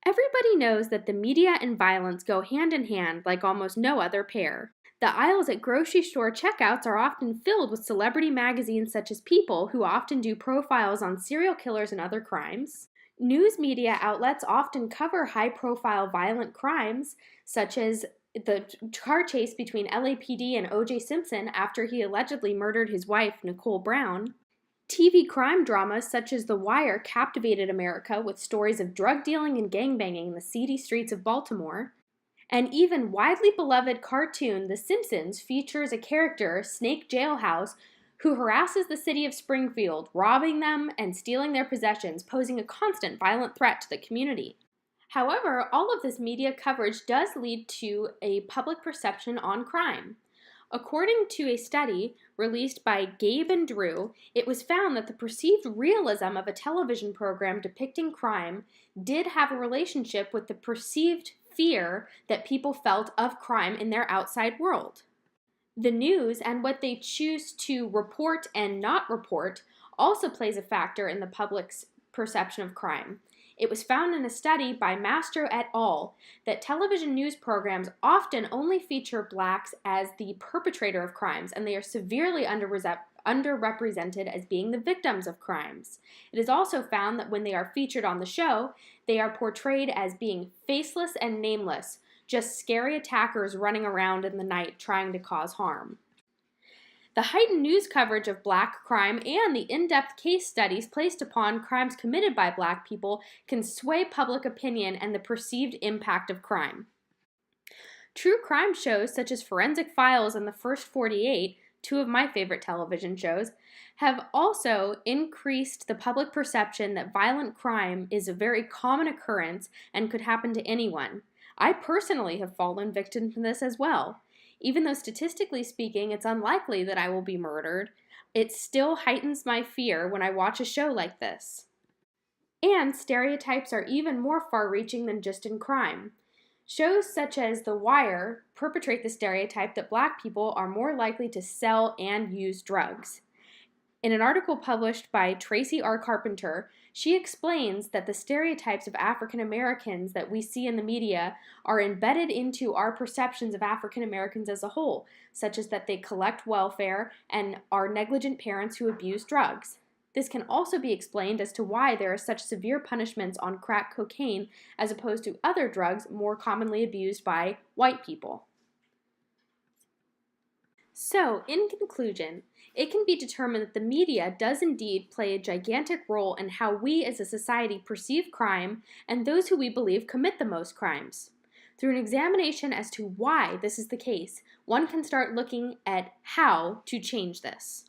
Everybody knows that the media and violence go hand in hand like almost no other pair. The aisles at grocery store checkouts are often filled with celebrity magazines such as People, who often do profiles on serial killers and other crimes. News media outlets often cover high-profile violent crimes, such as the car chase between LAPD and O.J. Simpson after he allegedly murdered his wife, Nicole Brown. TV crime dramas such as The Wire captivated America with stories of drug dealing and gangbanging in the seedy streets of Baltimore. And even widely beloved cartoon The Simpsons features a character, Snake Jailhouse, who harasses the city of Springfield, robbing them and stealing their possessions, posing a constant violent threat to the community. However, all of this media coverage does lead to a public perception on crime. According to a study released by Gabe and Drew, it was found that the perceived realism of a television program depicting crime did have a relationship with the perceived fear that people felt of crime in their outside world. The news and what they choose to report and not report also plays a factor in the public's perception of crime. It was found in a study by Mastro et al. That television news programs often only feature blacks as the perpetrator of crimes, and they are severely underrepresented as being the victims of crimes. It is also found that when they are featured on the show, they are portrayed as being faceless and nameless, just scary attackers running around in the night trying to cause harm. The heightened news coverage of black crime and the in-depth case studies placed upon crimes committed by black people can sway public opinion and the perceived impact of crime. True crime shows such as Forensic Files and The First 48, two of my favorite television shows, have also increased the public perception that violent crime is a very common occurrence and could happen to anyone. I personally have fallen victim to this as well. Even though statistically speaking, it's unlikely that I will be murdered, it still heightens my fear when I watch a show like this. And stereotypes are even more far-reaching than just in crime. Shows such as The Wire perpetrate the stereotype that black people are more likely to sell and use drugs. In an article published by Tracy R. Carpenter, she explains that the stereotypes of African Americans that we see in the media are embedded into our perceptions of African Americans as a whole, such as that they collect welfare and are negligent parents who abuse drugs. This can also be explained as to why there are such severe punishments on crack cocaine as opposed to other drugs more commonly abused by white people. So, in conclusion, it can be determined that the media does indeed play a gigantic role in how we as a society perceive crime and those who we believe commit the most crimes. Through an examination as to why this is the case, one can start looking at how to change this.